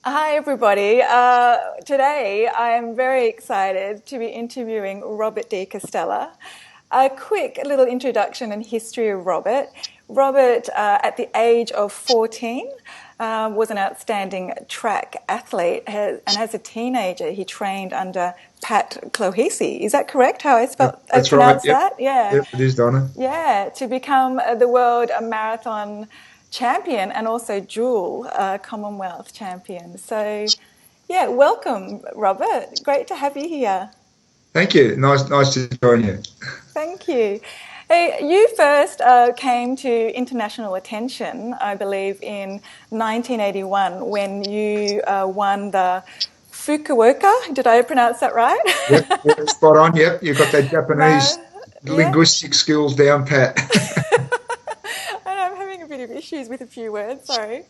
Hi, everybody. Today I am very excited to be interviewing Robert De Castella. A quick little introduction and history of Robert. Robert, at the age of 14, was an outstanding track athlete, and as a teenager, he trained under Pat Clohesi. Is that correct? How I That's right. pronounce Yep. that? Yeah. Yep, it is, Donna. Yeah, to become the world marathon champion and also dual Commonwealth champion. So, yeah, welcome, Robert. Great to have you here. Thank you. Nice to join you. Thank you. Hey, you first came to international attention, I believe, in 1981 when you won the Fukuoka. Did I pronounce that right? Yep, spot on. Yep, you've got that Japanese Yeah. linguistic skills down pat. I'm having a bit of issues with a few words, sorry.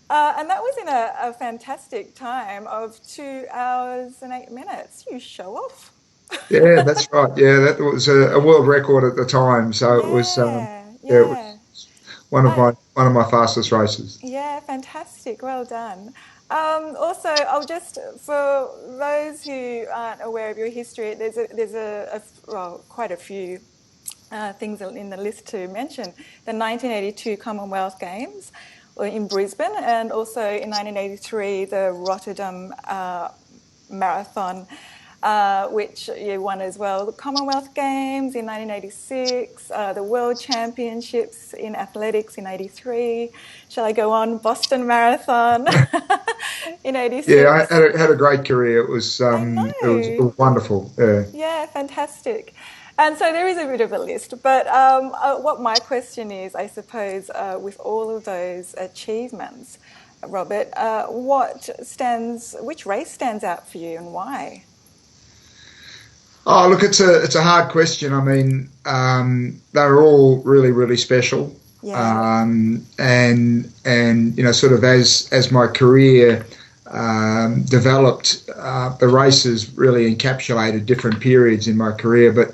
And that was in a fantastic time of 2 hours and 8 minutes. You show off. Yeah, that's right. Yeah, that was a world record at the time. So it was, Yeah, yeah, it was yeah. Uh, one of my fastest races. yeah, fantastic. Well done. Also, I'll just, for those who aren't aware of your history, well, quite a few things in the list to mention. The 1982 Commonwealth Games were in Brisbane, and also in 1983 the Rotterdam Marathon, which you won as well. The Commonwealth Games in 1986, the World Championships in athletics in 83. Shall I go on? Boston Marathon in Yeah, 86. I had a great career. I It know. was wonderful. Yeah. Yeah, fantastic. And so there is a bit of a list, but what my question is, I suppose, with all of those achievements, Robert, which race stands out for you and why? Oh, look, it's a hard question. I mean, they're all really special, Yeah, and sort of as my career developed, the races really encapsulated different periods in my career. But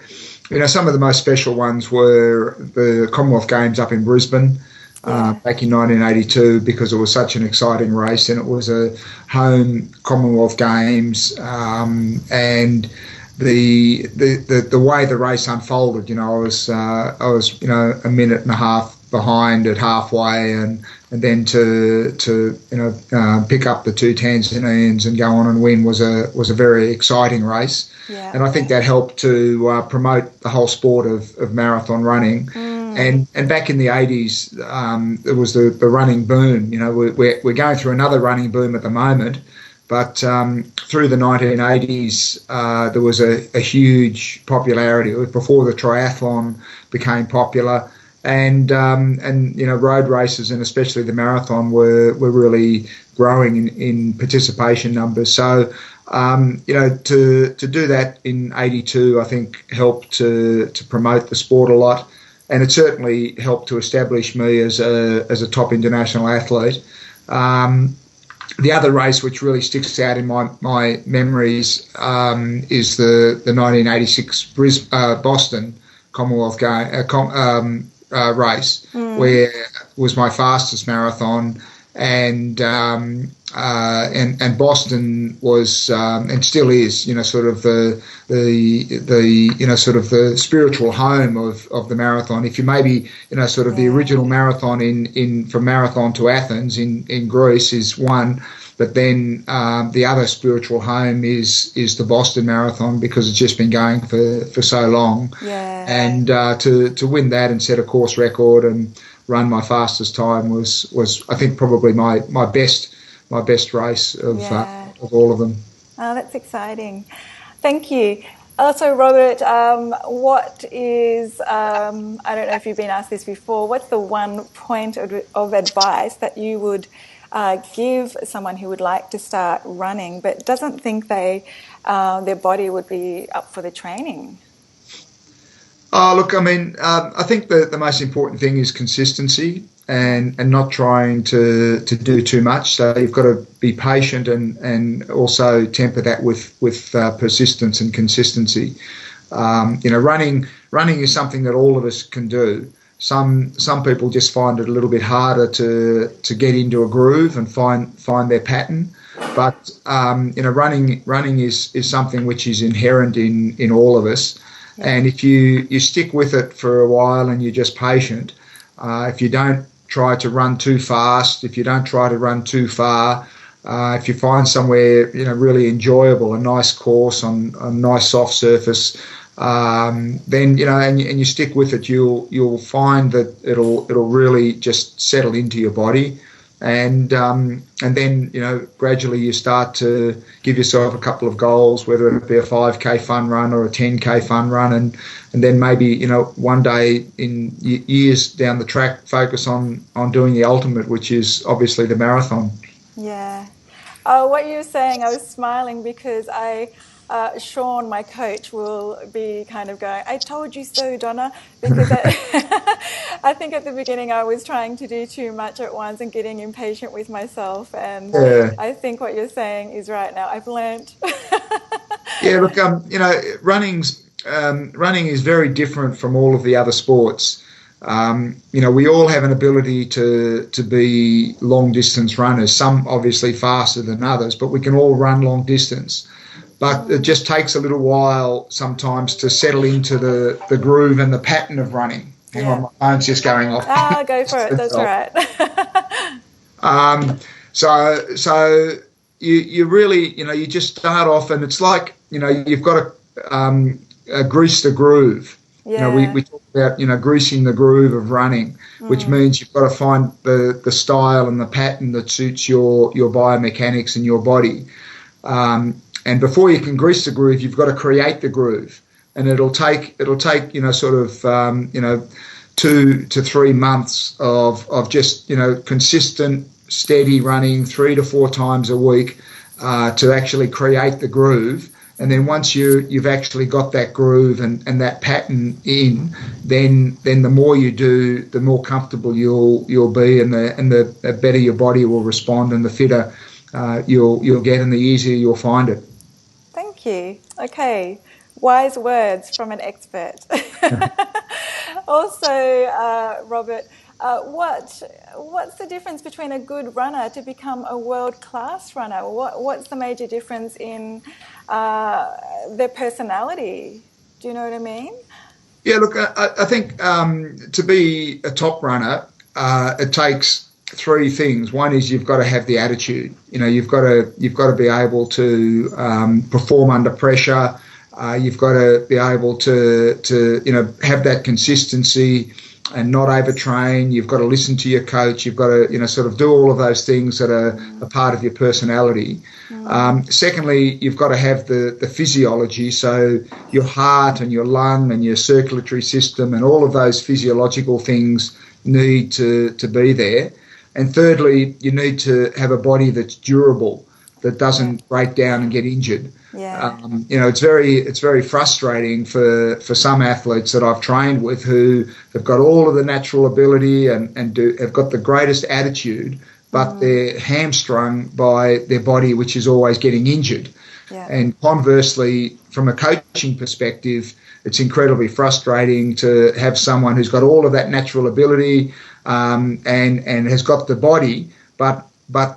some of the most special ones were the Commonwealth Games up in Brisbane. yeah, Back in 1982, because it was such an exciting race and it was a home Commonwealth Games, and the way the race unfolded, I was a minute and a half behind at halfway, and then to pick up the two Tanzanians and go on and win was a very exciting race, yeah. and I think that helped to promote the whole sport of marathon running. Mm, And back in the 80s, there was the running boom. We're going through another running boom at the moment, but through the 1980s, there was a huge popularity. It was before the triathlon became popular, and road races and especially the marathon were really growing in participation numbers. So to do that in '82, I think helped to promote the sport a lot, and it certainly helped to establish me as a top international athlete. The other race which really sticks out in my memories is the 1986 Boston Commonwealth race, mm, where it was my fastest marathon, and Boston was and still is, sort of the sort of the spiritual home of the marathon. If you maybe, sort of the yeah, original marathon in from Marathon to Athens in Greece is one, but then the other spiritual home is the Boston Marathon, because it's just been going for so long, yeah. and to win that and set a course record and run my fastest time was I think probably my best race Yeah. of all of them. Oh, that's exciting. Thank you. Also, Robert, what is, I don't know if you've been asked this before, what's the one point of advice that you would give someone who would like to start running but doesn't think their body would be up for the training? Oh, look, I mean, I think the most important thing is consistency, and not trying to do too much. So you've got to be patient, and also temper that with persistence and consistency. Running is something that all of us can do. Some people just find it a little bit harder to get into a groove and find their pattern. But running is something which is inherent in all of us. Yeah. And if you stick with it for a while and you're just patient, if you don't try to run too fast, if you don't try to run too far, if you find somewhere really enjoyable, a nice course on a nice soft surface, then and you stick with it, you'll find that it'll really just settle into your body. And then gradually you start to give yourself a couple of goals, whether it be a 5K fun run or a 10K fun run, and then maybe one day in years down the track focus on doing the ultimate, which is obviously the marathon. Yeah. What you were saying, I was smiling because Sean, my coach, will be kind of going, "I told you so, Donna," because I think at the beginning I was trying to do too much at once and getting impatient with myself. And I think what you're saying is right now. I've learnt. Yeah, look, running is very different from all of the other sports. We all have an ability to be long distance runners, some obviously faster than others, but we can all run long distance. But it just takes a little while sometimes to settle into the groove and the pattern of running. Hang on, my phone's just going off. Go for it. That's right. So you really, you just start off, and it's like, you've got to grease the groove. Yeah. We talk about, greasing the groove of running, which means you've got to find the style and the pattern that suits your biomechanics and your body. And before you can grease the groove, you've got to create the groove, and it'll take 2 to 3 months of just consistent, steady running 3 to 4 times a week to actually create the groove. And then once you've actually got that groove and that pattern in, then the more you do, the more comfortable you'll be, and the better your body will respond, and the fitter you'll get, and the easier you'll find it. Thank you. Okay, wise words from an expert. Also, Robert, what's the difference between a good runner to become a world-class runner? What's the major difference in their personality? Do you know what I mean? Yeah, look, I think to be a top runner, it takes 3 things. One is you've got to have the attitude. You've got to be able to perform under pressure. You've got to be able to have that consistency and not overtrain. You've got to listen to your coach. You've got to sort of do all of those things that are a part of your personality. Secondly, you've got to have the physiology, so your heart and your lung and your circulatory system and all of those physiological things need to be there. And thirdly, you need to have a body that's durable, that doesn't break down and get injured. Yeah. It's very frustrating for some athletes that I've trained with who have got all of the natural ability and have got the greatest attitude, but they're hamstrung by their body, which is always getting injured. Yeah. And conversely, from a coaching perspective, it's incredibly frustrating to have someone who's got all of that natural ability and has got the body, but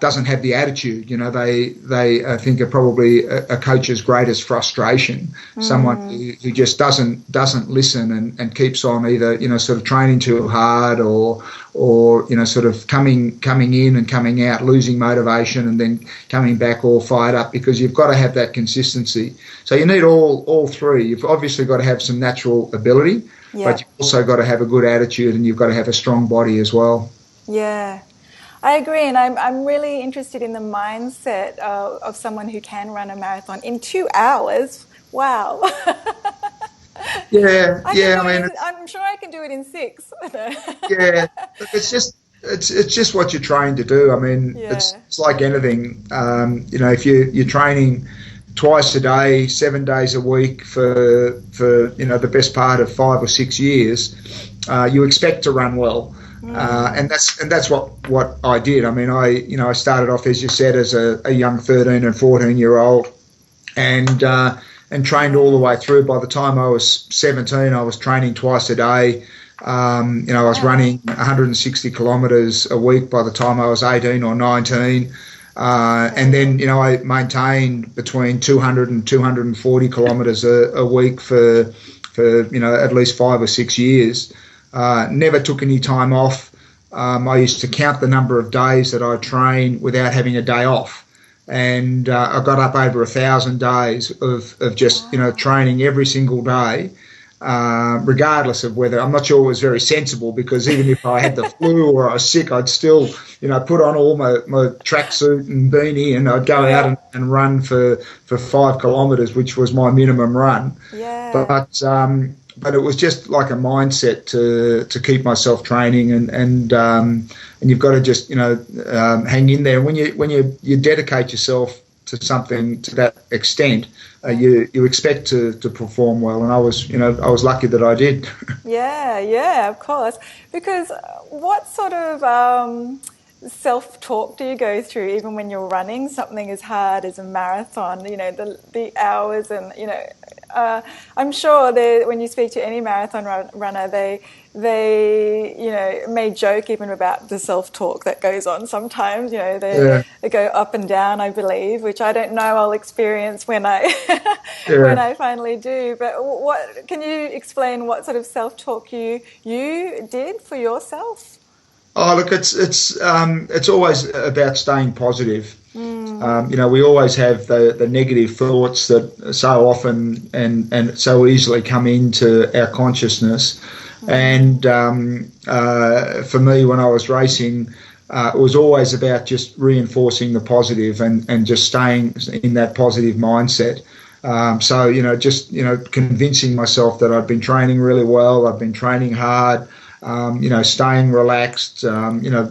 doesn't have the attitude. They I think are probably a coach's greatest frustration. Someone who just doesn't listen and keeps on either sort of training too hard or sort of coming in and coming out, losing motivation, and then coming back all fired up, because you've got to have that consistency. So you need all 3. You've obviously got to have some natural ability, but you've also got to have a good attitude, and you've got to have a strong body as well. Yeah. I agree, and I'm really interested in the mindset of someone who can run a marathon in 2 hours. Wow. Yeah, I'm sure I can do it in 6. Yeah, it's just what you're trained to do. I mean, it's like anything. If you're training twice a day, 7 days a week for the best part of 5 or 6 years, you expect to run well. And that's what I did. I mean, I started off, as you said, as a young 13 and 14-year-old, and trained all the way through. By the time I was 17, I was training twice a day. I was running 160 kilometres a week by the time I was 18 or 19. And then, I maintained between 200 and 240 kilometres a week for at least 5 or 6 years. Never took any time off. I used to count the number of days that I train without having a day off. And I got up over 1,000 days of just, training every single day, regardless of whether, I'm not sure it was very sensible, because even if I had the flu or I was sick, I'd still, put on all my tracksuit and beanie, and I'd go out and run for 5 kilometres, which was my minimum run. Yeah. But it was just like a mindset to keep myself training, and you've got to just hang in there. When you dedicate yourself to something to that extent, you expect to perform well, and I was lucky that I did. Yeah, of course. Because what sort of self-talk do you go through even when you're running something as hard as a marathon? The hours, and I'm sure when you speak to any marathon runner, they may joke even about the self-talk that goes on sometimes. They go up and down, I believe, which I don't know I'll experience when I when I finally do. But what can you explain? What sort of self-talk you did for yourself? Oh, look, it's always about staying positive. We always have the negative thoughts that so often and so easily come into our consciousness. And for me, when I was racing, it was always about just reinforcing the positive and just staying in that positive mindset. Convincing myself that I've been training really well, I've been training hard, staying relaxed,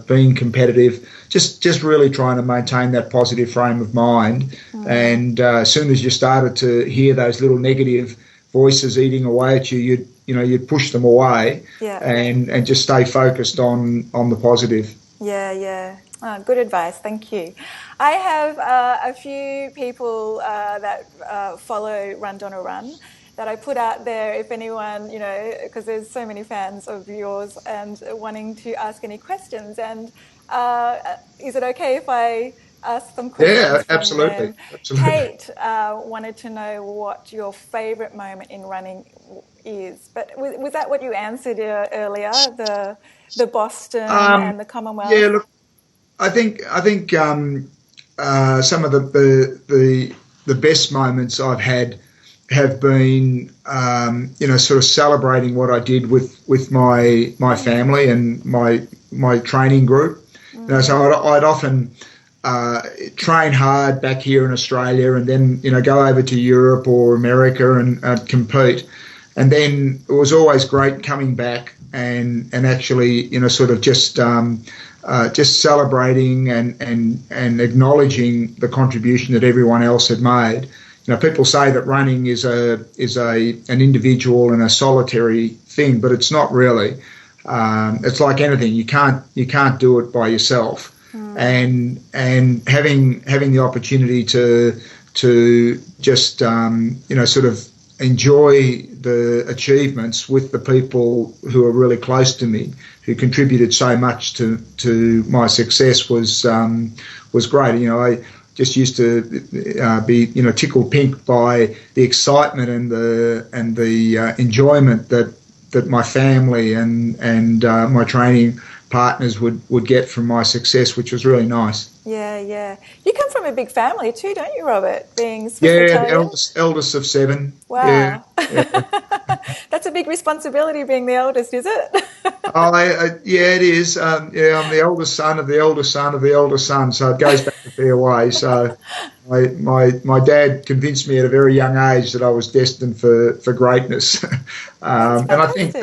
being competitive, just really trying to maintain that positive frame of mind. And as soon as you started to hear those little negative voices eating away at you, you'd push them away and just stay focused on the positive. Yeah. Oh, good advice. Thank you. I have a few people that follow Run Donna Run that I put out there, if anyone, because there's so many fans of yours and wanting to ask any questions. And is it okay if I ask them questions? Yeah, absolutely. Kate wanted to know what your favourite moment in running is. But was that what you answered earlier, the Boston and the Commonwealth? Yeah, look, I think some of the best moments I've had have been, sort of celebrating what I did with my family and my training group. So I'd often train hard back here in Australia, and then go over to Europe or America and compete. And then it was always great coming back and actually sort of just celebrating and acknowledging the contribution that everyone else had made. People say that running is an individual and a solitary thing, but it's not really. It's like anything; you can't do it by yourself. And having the opportunity to just sort of enjoy the achievements with the people who are really close to me, who contributed so much to my success, was great. I just used to be tickled pink by the excitement and the enjoyment that my family and my training partners would get from my success, which was really nice. Yeah. You come from a big family too, don't you, Robert? Being Swiss Italian? The eldest of 7. Wow. Yeah. That's a big responsibility, being the eldest, is it? It is. I'm the eldest son of the eldest son of the eldest son, so it goes back a fair way. So my dad convinced me at a very young age that I was destined for greatness. And I think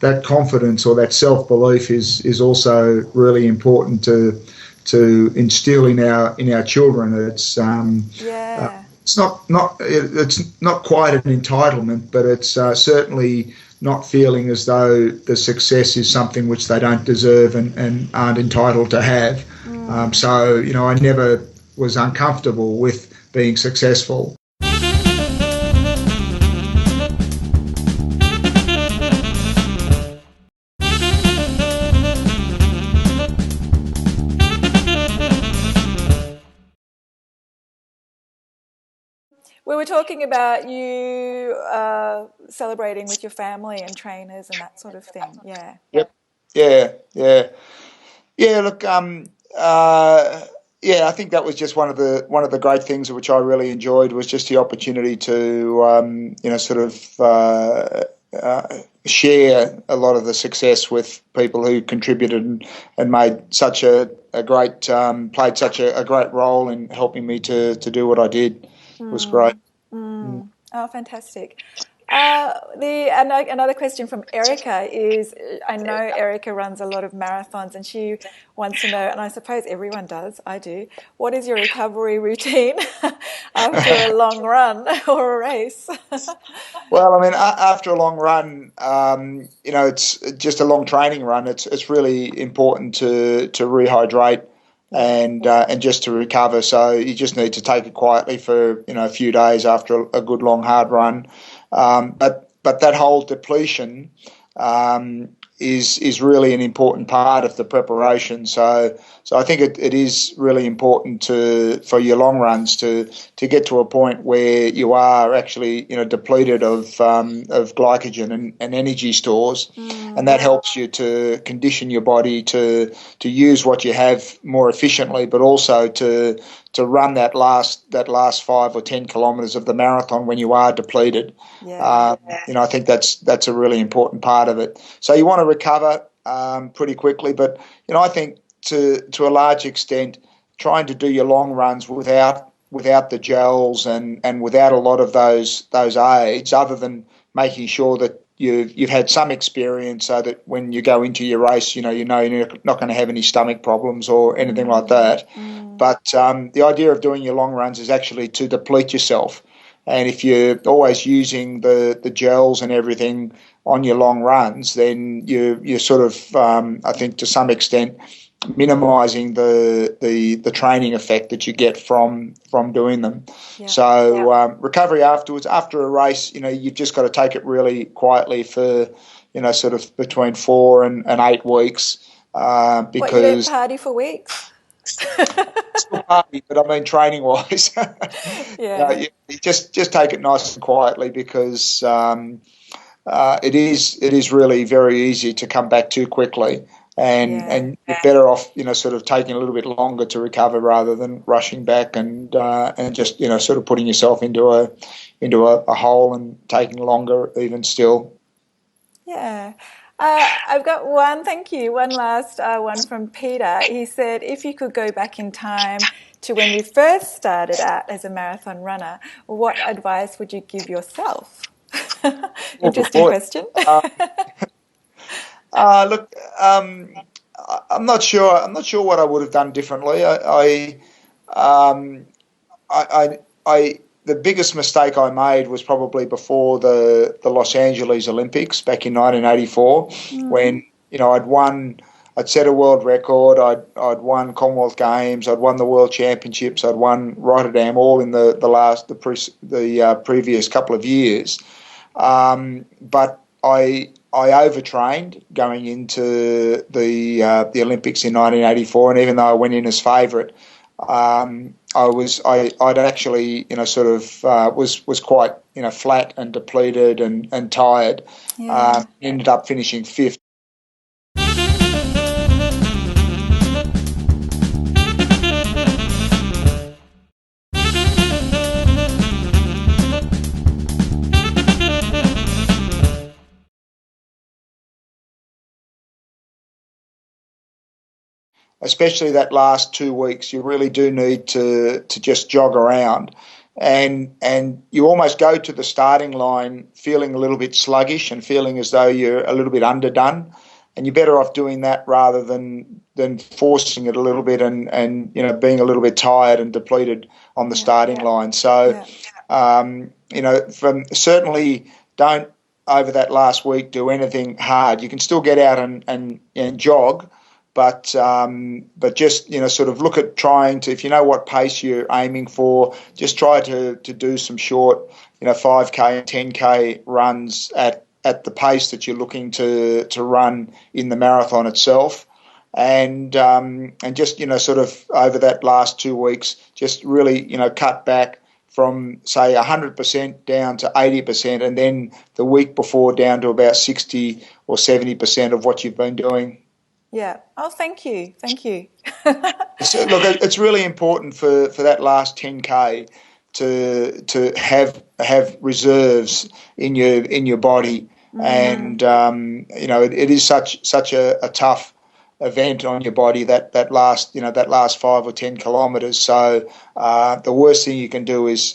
that confidence or that self-belief is also really important to instill in our children. It's it's not quite an entitlement, but it's certainly not feeling as though the success is something which they don't deserve and aren't entitled to have. So I never was uncomfortable with being successful. We were talking about you celebrating with your family and trainers and that sort of thing. Yeah. Yep. Yeah. Look, yeah, I think that was just one of the great things which I really enjoyed was just the opportunity to, sort of share a lot of the success with people who contributed and made such a great, played such a great role in helping me to do what I did. It was great. Oh, fantastic. Another question from Erica is, I know Erica runs a lot of marathons and she wants to know, and I suppose everyone does, I do, what is your recovery routine after a long run or a race? Well, I mean, after a long run, it's just a long training run. It's really important to rehydrate and just to recover. So you just need to take it quietly for a few days after a good long hard run. But that whole depletion is really an important part of the preparation. So I think it is really important for your long runs to get to a point where you are actually depleted of glycogen and energy stores, and that helps you to condition your body to use what you have more efficiently, but also to run that last 5 or 10 kilometres of the marathon when you are depleted. I think that's a really important part of it. So you want to recover pretty quickly, but I think to a large extent, trying to do your long runs without the gels and without a lot of those aids, other than making sure that you've had some experience, so that when you go into your race, you're not going to have any stomach problems or anything like that. But the idea of doing your long runs is actually to deplete yourself. And if you're always using the gels and everything on your long runs, then you're sort of, I think, to some extent, minimising the training effect that you get from doing them. Yeah. So recovery afterwards, after a race, you've just got to take it really quietly for, sort of between 4 and 8 weeks. Because you don't party for weeks? Still party, but I mean training wise. You just take it nice and quietly, because it is really very easy to come back too quickly, and you're better off sort of taking a little bit longer to recover rather than rushing back and just sort of putting yourself into a hole and taking longer even still. Yeah. I've got one last one from Peter. He said, if you could go back in time to when you first started out as a marathon runner, what advice would you give yourself? Interesting question. Look, I'm not sure. I'm not sure what I would have done differently. The biggest mistake I made was probably before the Los Angeles Olympics back in 1984, when I'd set a world record, I'd won Commonwealth Games, I'd won the World Championships, I'd won Rotterdam, all in the previous couple of years, but I overtrained going into the Olympics in 1984, and even though I went in as favourite, I'd actually was quite flat and depleted and tired. Ended up finishing 5th. Especially that last 2 weeks, you really do need to just jog around, and you almost go to the starting line feeling a little bit sluggish and feeling as though you're a little bit underdone, and you're better off doing that rather than forcing it a little bit and being a little bit tired and depleted on the starting line. So certainly don't over that last week do anything hard. You can still get out and jog. But just sort of look at trying to, if you know what pace you're aiming for, just try to do some short 5K and 10K runs at the pace that you're looking to run in the marathon itself, and just sort of over that last 2 weeks, just really cut back, from say 100% down to 80%, and then the week before down to about 60 or 70% of what you've been doing. Yeah. Oh, thank you. Thank you. So, look, it's really important for that last 10K to have reserves in your body, and it is such a tough event on your body, that last 5 or 10 kilometres. So the worst thing you can do is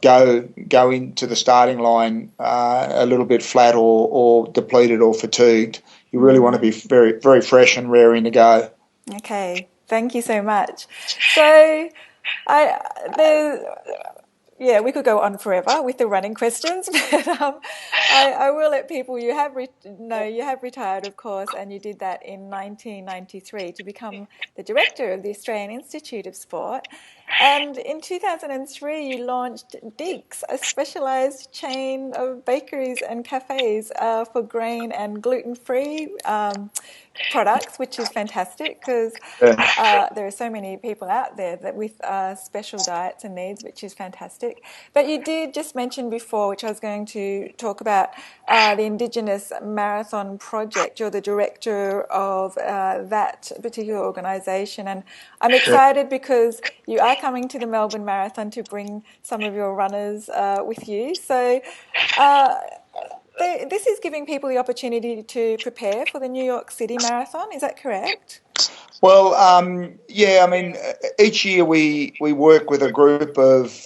go into the starting line a little bit flat or depleted or fatigued. You really want to be very, very fresh and raring to go. Okay, thank you so much. So, we could go on forever with the running questions, but I will let people. You have retired, of course, and you did that in 1993 to become the director of the Australian Institute of Sport. And in 2003, you launched Digs, a specialised chain of bakeries and cafes for grain and gluten-free products, which is fantastic because there are so many people out there that with special diets and needs, which is fantastic. But you did just mention before, which I was going to talk about, the Indigenous Marathon Project. You're the director of that particular organisation, and I'm excited because you are coming to the Melbourne Marathon to bring some of your runners with you. So this is giving people the opportunity to prepare for the New York City Marathon. Is that correct? Well, each year we work with a group of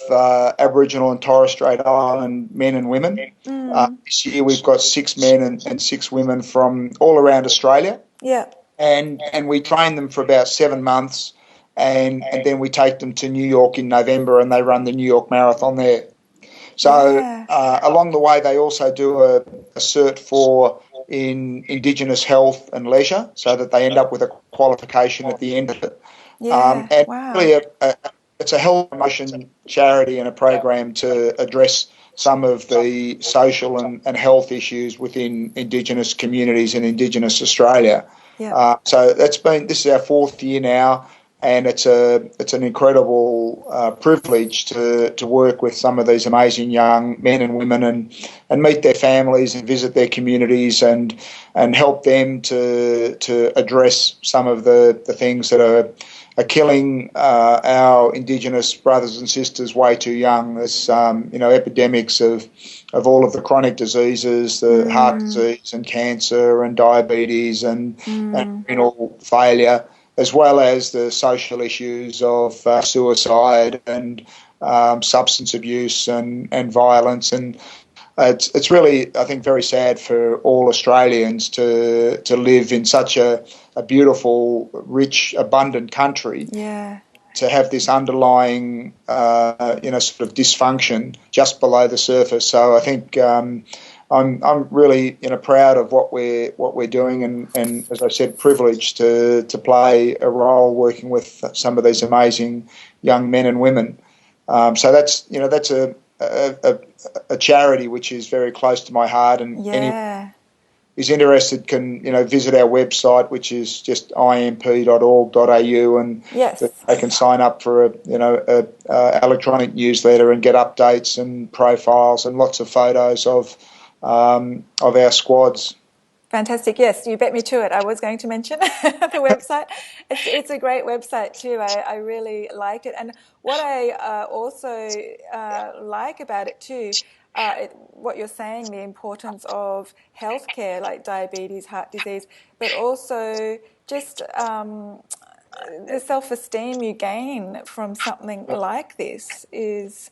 Aboriginal and Torres Strait Island men and women. This year we've got 6 men and 6 women from all around Australia. Yeah. And we train them for about 7 months, and then we take them to New York in November, and they run the New York Marathon there. So along the way, they also do a cert in Indigenous health and leisure, so that they end up with a qualification at the end of it. Really, it's a health promotion charity and a program to address some of the social and health issues within Indigenous communities in Indigenous Australia. Yeah. So this is our 4th year now. And it's an incredible privilege to work with some of these amazing young men and women and meet their families and visit their communities and help them to address some of the things that are killing our Indigenous brothers and sisters way too young. There's epidemics of all of the chronic diseases, the heart disease and cancer and diabetes and renal failure, as well as the social issues of suicide and substance abuse and violence. And it's really, I think, very sad for all Australians to live in such a beautiful, rich, abundant country. Yeah. To have this underlying, sort of dysfunction just below the surface. So I think I'm really proud of what we're doing, and as I said, privileged to play a role working with some of these amazing young men and women. So that's a charity which is very close to my heart, and anyone who's interested can visit our website, which is just imp.org.au, and they can sign up for a electronic newsletter and get updates and profiles and lots of photos of our squads. Fantastic. Yes, you bet me to it. I was going to mention the website. It's a great website too. I really like it. And what I also like about it too, what you're saying, the importance of healthcare like diabetes, heart disease, but also just the self-esteem you gain from something like this is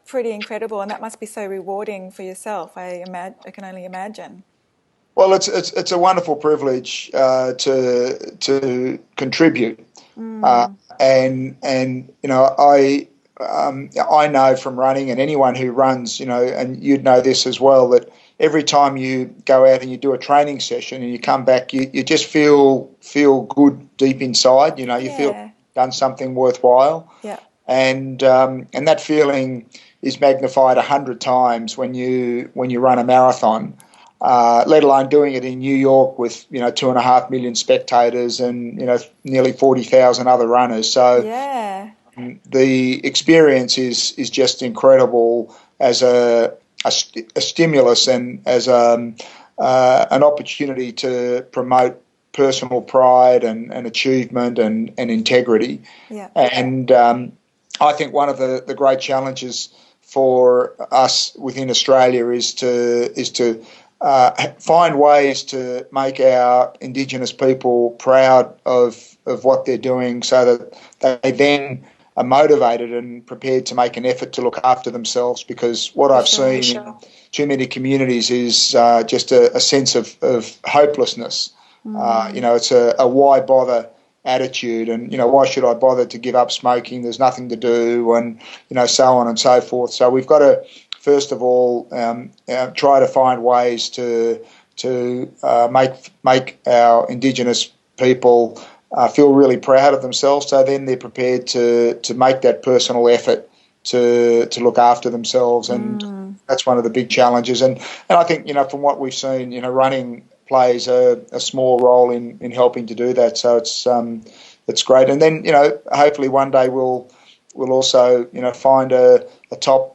pretty incredible, and that must be so rewarding for yourself. I can only imagine. Well, it's a wonderful privilege to contribute, and I know from running, and anyone who runs, and you'd know this as well, that every time you go out and you do a training session and you come back, you just feel good deep inside. You feel done something worthwhile. Yeah. And that feeling is magnified 100 times when you run a marathon, let alone doing it in New York with 2.5 million spectators and nearly 40,000 other runners. So the experience is just incredible as a stimulus and as an opportunity to promote personal pride and achievement and integrity. Yeah. And I think one of the great challenges for us within Australia is to find ways to make our Indigenous people proud of what they're doing, so that they then are motivated and prepared to make an effort to look after themselves. Because what I've seen in too many communities is just a sense of hopelessness. It's a why bother attitude, and why should I bother to give up smoking? There's nothing to do, and so on and so forth. So we've got to first of all try to find ways to make our Indigenous people feel really proud of themselves, so then they're prepared to make that personal effort to look after themselves. And that's one of the big challenges. And I think from what we've seen, running plays a small role in helping to do that. So it's great. And then hopefully one day we'll also find a top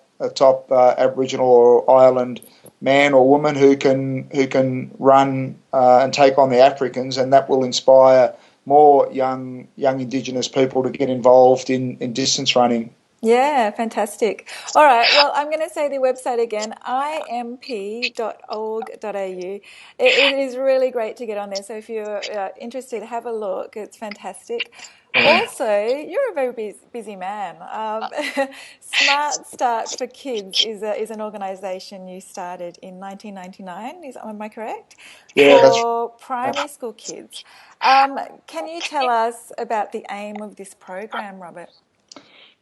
Aboriginal or island man or woman who can run and take on the Africans, and that will inspire more young Indigenous people to get involved in distance running. Yeah, fantastic. All right, well, I'm going to say the website again, imp.org.au. It is really great to get on there, so if you're interested, have a look. It's fantastic. Also, you're a very busy man. Smart Start for Kids is an organisation you started in 1999, am I correct? Yeah, for primary school kids. Can you tell us about the aim of this program, Robert?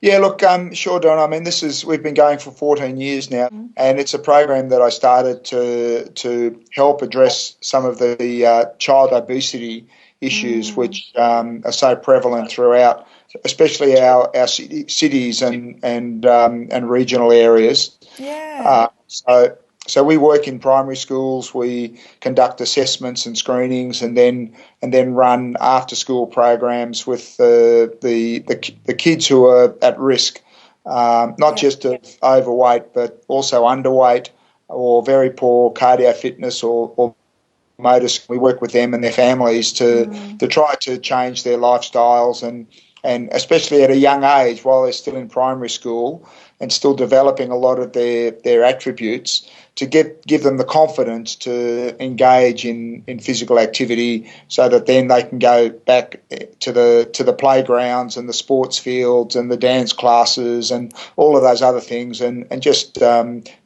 Yeah, look, sure, Donna. I mean, we've been going for 14 years now, and it's a program that I started to help address some of the child obesity issues which are so prevalent throughout, especially our cities and regional areas. Yeah. So we work in primary schools. We conduct assessments and screenings, and then run after school programs with the kids who are at risk, not just of overweight, but also underweight or very poor cardio fitness or motor. We work with them and their families to try to change their lifestyles and especially at a young age while they're still in primary school and still developing a lot of their attributes, to give them the confidence to engage in physical activity, so that then they can go back to the playgrounds and the sports fields and the dance classes and all of those other things and just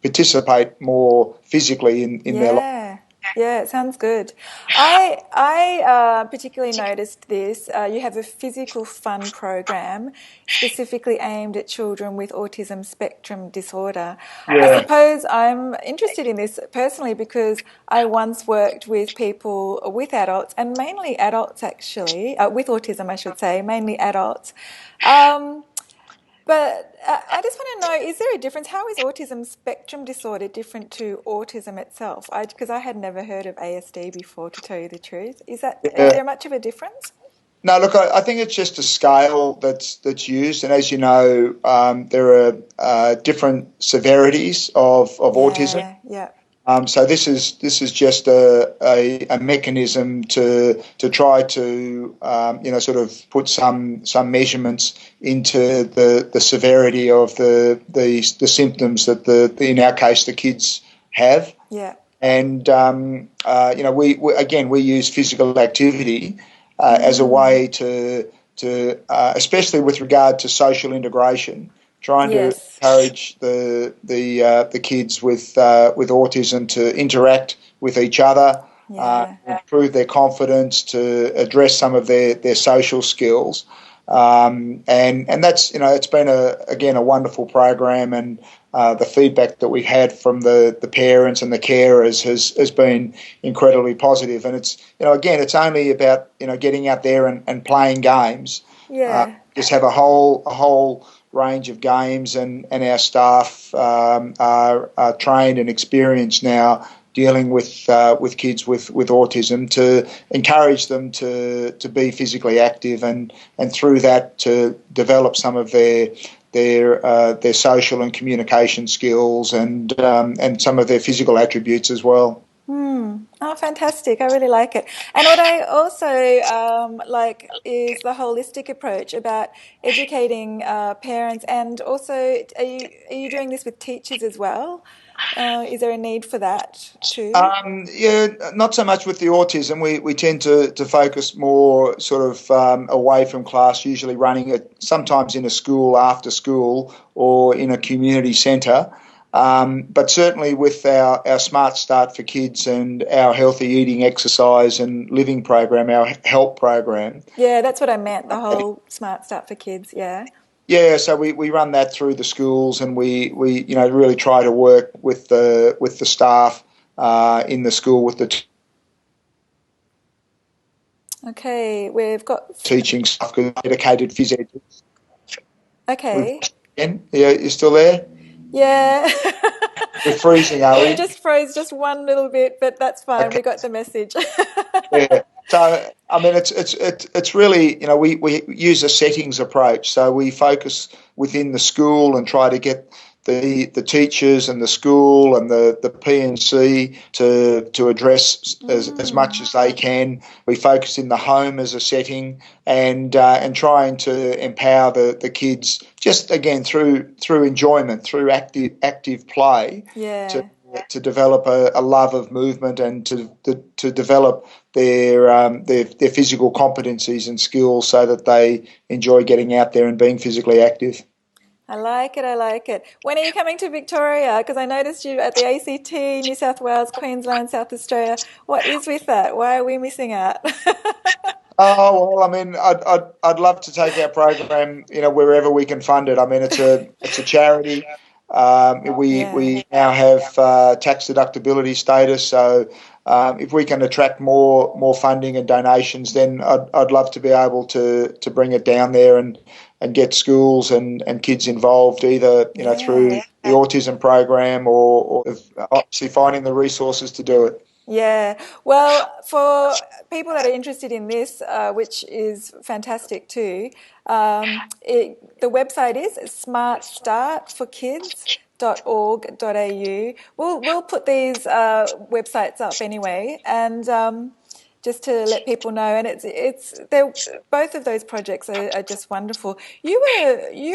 participate more physically in their life. Yeah, it sounds good. I particularly noticed this. You have a physical fun program specifically aimed at children with autism spectrum disorder. Yeah. I suppose I'm interested in this personally because I once worked with people with adults, and mainly adults actually, with autism I should say, mainly adults. But I just want to know, is there a difference? How is autism spectrum disorder different to autism itself? Because I had never heard of ASD before, to tell you the truth. Is there much of a difference? No, look, I think it's just a scale that's used. And as you know, there are different severities of autism. Yeah. So this is just a mechanism to try to sort of put some measurements into the severity of the symptoms that in our case the kids have. Yeah. And we use physical activity as a way to especially with regard to social integration, trying to encourage the kids with autism to interact with each other, improve their confidence, to address some of their social skills, and that's it's been a wonderful program, and the feedback that we've had from the parents and the carers has been incredibly positive. And it's it's only about getting out there and playing games. Yeah. Just have a whole range of games, and our staff are trained and experienced now dealing with kids with autism, to encourage them to be physically active, and through that to develop some of their social and communication skills, and some of their physical attributes as well. Oh, fantastic. I really like it. And what I also like is the holistic approach about educating parents, and also are you doing this with teachers as well? Is there a need for that too? Yeah, not so much with the autism. We tend to focus more sort of away from class, usually running it sometimes in a school, after school, or in a community centre. But certainly with our Smart Start for Kids and our healthy eating, exercise and living program, our HELP program. Yeah, that's what I meant, the whole Smart Start for Kids, yeah. Yeah, so we run that through the schools, and we really try to work with the staff in the school, with the Okay, we've got teaching staff, dedicated phys ed. Okay. Yeah, you still there? Yeah. We're freezing, are we? We just froze just one little bit, but that's fine. Okay. We got the message. Yeah. So I mean, it's really, we use a settings approach. So we focus within the school and try to get the teachers and the school and the P&C to address as much as they can. We focus in the home as a setting, and trying to empower the kids, just again through enjoyment, through active play. Yeah. To develop a love of movement, and to develop their physical competencies and skills, so that they enjoy getting out there and being physically active. I like it. I like it. When are you coming to Victoria? Because I noticed you at the ACT, New South Wales, Queensland, South Australia. What is with that? Why are we missing out? Oh, well, I mean, I'd love to take our program, wherever we can fund it. I mean, it's a charity. We now have tax deductibility status, so if we can attract more funding and donations, then I'd love to be able to bring it down there and get schools and kids involved, either through the autism program, or obviously finding the resources to do it. Yeah, well, for people that are interested in this, which is fantastic too, the website is smartstartforkids.org.au. We'll put these websites up anyway, and just to let people know. And they're both of those projects are just wonderful. You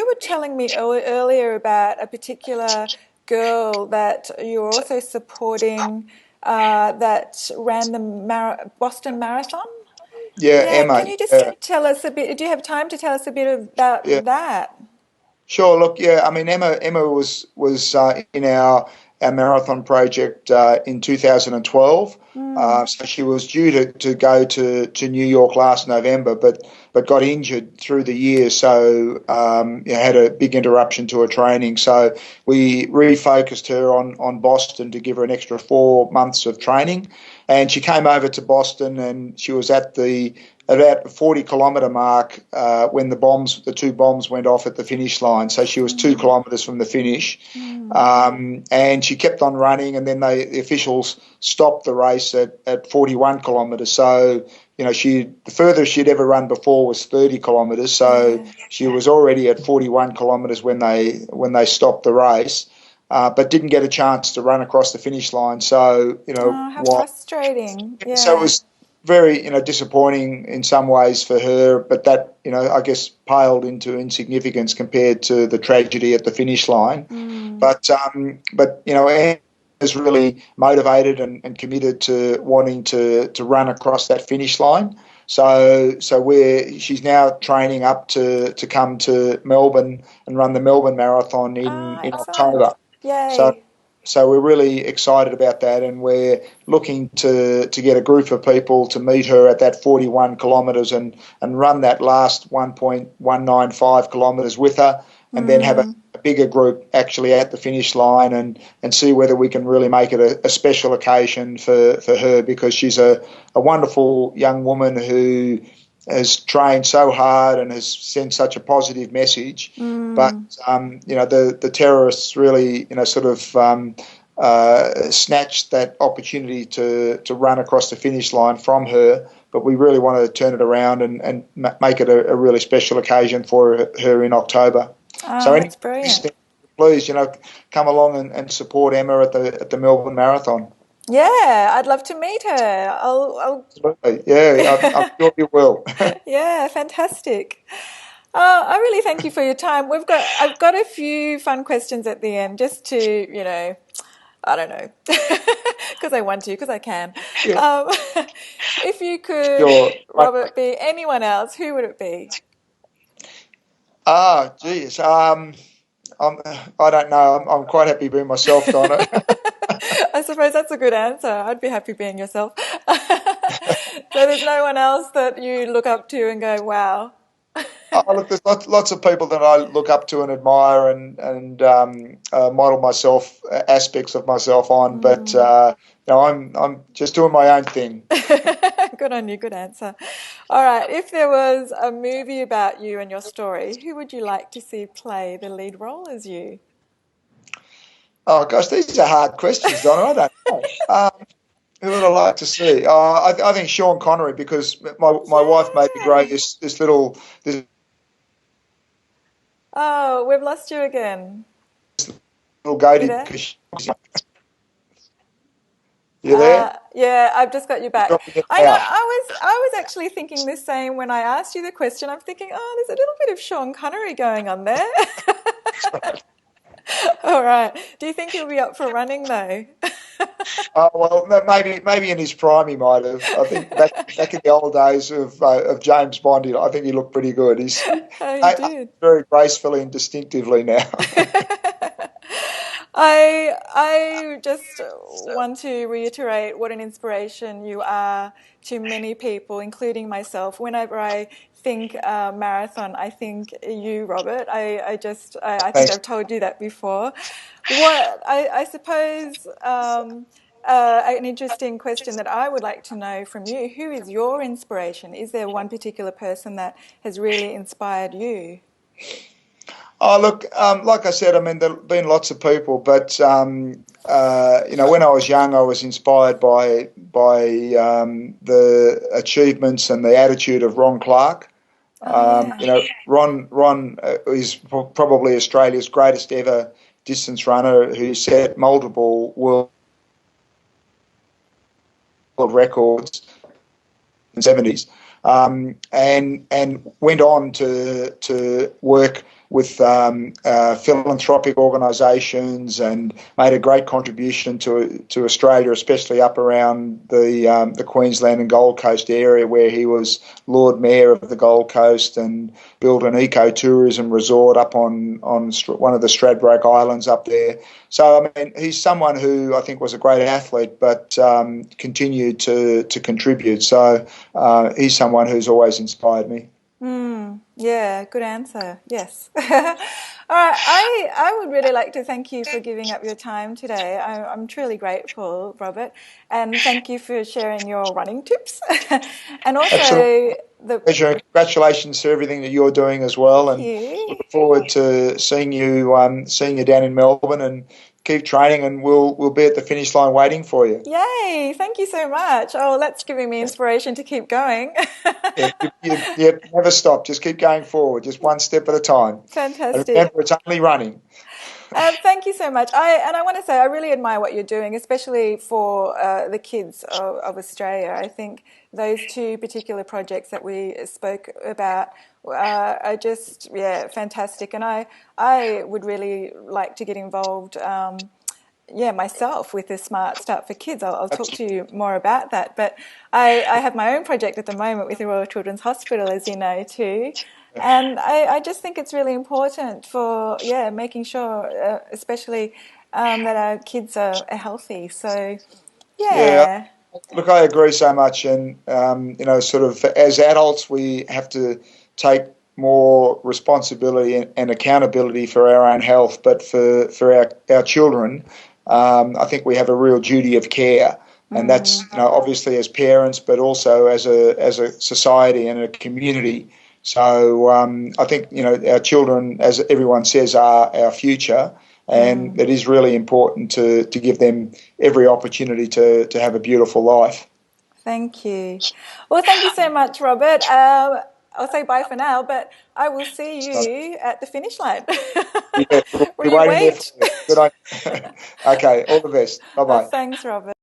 were telling me earlier about a particular girl that you're also supporting. That ran the Boston Marathon. Yeah, Emma. Can you just tell us a bit? Do you have time to tell us a bit about that? Sure. Look, I mean, Emma was in our marathon project in 2012. So she was due to go to New York last November, but got injured through the year, so had a big interruption to her training. So we refocused her on Boston to give her an extra 4 months of training, and she came over to Boston, and she was at about the 40-kilometre mark when the two bombs went off at the finish line. So she was 2 kilometres from the finish, and she kept on running, and then the officials stopped the race at 41 kilometres. So the furthest she'd ever run before was 30 kilometres. So she was already at 41 kilometres when they stopped the race, but didn't get a chance to run across the finish line. So how frustrating! Yeah. So it was very disappointing in some ways for her, but that I guess paled into insignificance compared to the tragedy at the finish line. But Anne is really motivated and committed to wanting to run across that finish line. So she's now training up to come to Melbourne and run the Melbourne Marathon in October. Yay. So we're really excited about that, and we're looking to get a group of people to meet her at that 41 kilometres and run that last 1.195 kilometres with her, and then have a bigger group actually at the finish line, and see whether we can really make it a special occasion for her, because she's a wonderful young woman who has trained so hard and has sent such a positive message. But the terrorists really snatched that opportunity to run across the finish line from her. But we really wanted to turn it around and make it a really special occasion for her in October. Oh, So that's brilliant. Please, come along and support Emma at the Melbourne Marathon. Yeah, I'd love to meet her. Absolutely. Yeah, I'm sure you will. Yeah, fantastic. I really thank you for your time. I've got a few fun questions at the end, just to, I don't know, because I want to, because I can. Yeah. If you could, Sure. Robert, be anyone else, who would it be? Geez. I don't know. I'm quite happy being myself, Donna. I suppose that's a good answer. I'd be happy being yourself. So there's no one else that you look up to and go, wow. Look, there's lots of people that I look up to and admire and model myself aspects of myself on, but I'm just doing my own thing. Good on you. Good answer. All right. If there was a movie about you and your story, who would you like to see play the lead role as you? Oh gosh, these are hard questions, Donna. I don't know. Who would I like to see? I think Sean Connery, because my wife made me grow this little Oh, we've lost you again. goatee. You there? You there? Yeah, I've just got you back. Dropping it I know. out. I was actually thinking the same when I asked you the question. I'm thinking, oh, there's a little bit of Sean Connery going on there. All right. Do you think he'll be up for running though? Well, no, maybe in his prime he might have. I think back in the old days of James Bond, I think he looked pretty good. He's Oh, he did. very gracefully and distinctively now. I just want to reiterate what an inspiration you are to many people, including myself. Whenever I think marathon, I think you, Robert. I think I've told you that before. I suppose an interesting question that I would like to know from you: who is your inspiration? Is there one particular person that has really inspired you? Oh, look, like I said, I mean, there have been lots of people, but when I was young, I was inspired by the achievements and the attitude of Ron Clark. Ron is probably Australia's greatest ever distance runner, who set multiple world records in the 70s, and went on to work with philanthropic organisations and made a great contribution to Australia, especially up around the Queensland and Gold Coast area, where he was Lord Mayor of the Gold Coast and built an ecotourism resort up on one of the Stradbroke Islands up there. So, I mean, he's someone who I think was a great athlete, but continued to contribute. So he's someone who's always inspired me. Yeah, good answer. Yes. All right. I would really like to thank you for giving up your time today. I'm truly grateful, Robert, and thank you for sharing your running tips. And also Absolutely. the Pleasure. Congratulations to everything that you're doing as well, thank and you. look forward to seeing you down in Melbourne, and keep training, and we'll be at the finish line waiting for you. Yay! Thank you so much. Oh, that's giving me inspiration to keep going. Yeah, never stop. Just keep going forward, just one step at a time. And Fantastic. remember, it's only running. Thank you so much. I want to say I really admire what you're doing, especially for the kids of Australia. I think those two particular projects that we spoke about are just fantastic, and I would really like to get involved. Myself with the Smart Start for Kids. I'll talk to you more about that. But I have my own project at the moment with the Royal Children's Hospital, as you know, too. And I just think it's really important for, making sure, especially that our kids are healthy. So, Yeah, yeah. look, I agree so much. And, sort of as adults, we have to take more responsibility and accountability for our own health. But for our children, I think we have a real duty of care. And that's obviously as parents, but also as a society and a community. So I think our children, as everyone says, are our future, and it is really important to give them every opportunity to have a beautiful life. Thank you. Well, thank you so much, Robert. I'll say bye for now, but I will see you at the finish line. Yeah, we'll Will be you waiting there wait? for you. Good on you. Okay, all the best. Bye-bye. Thanks, Robert.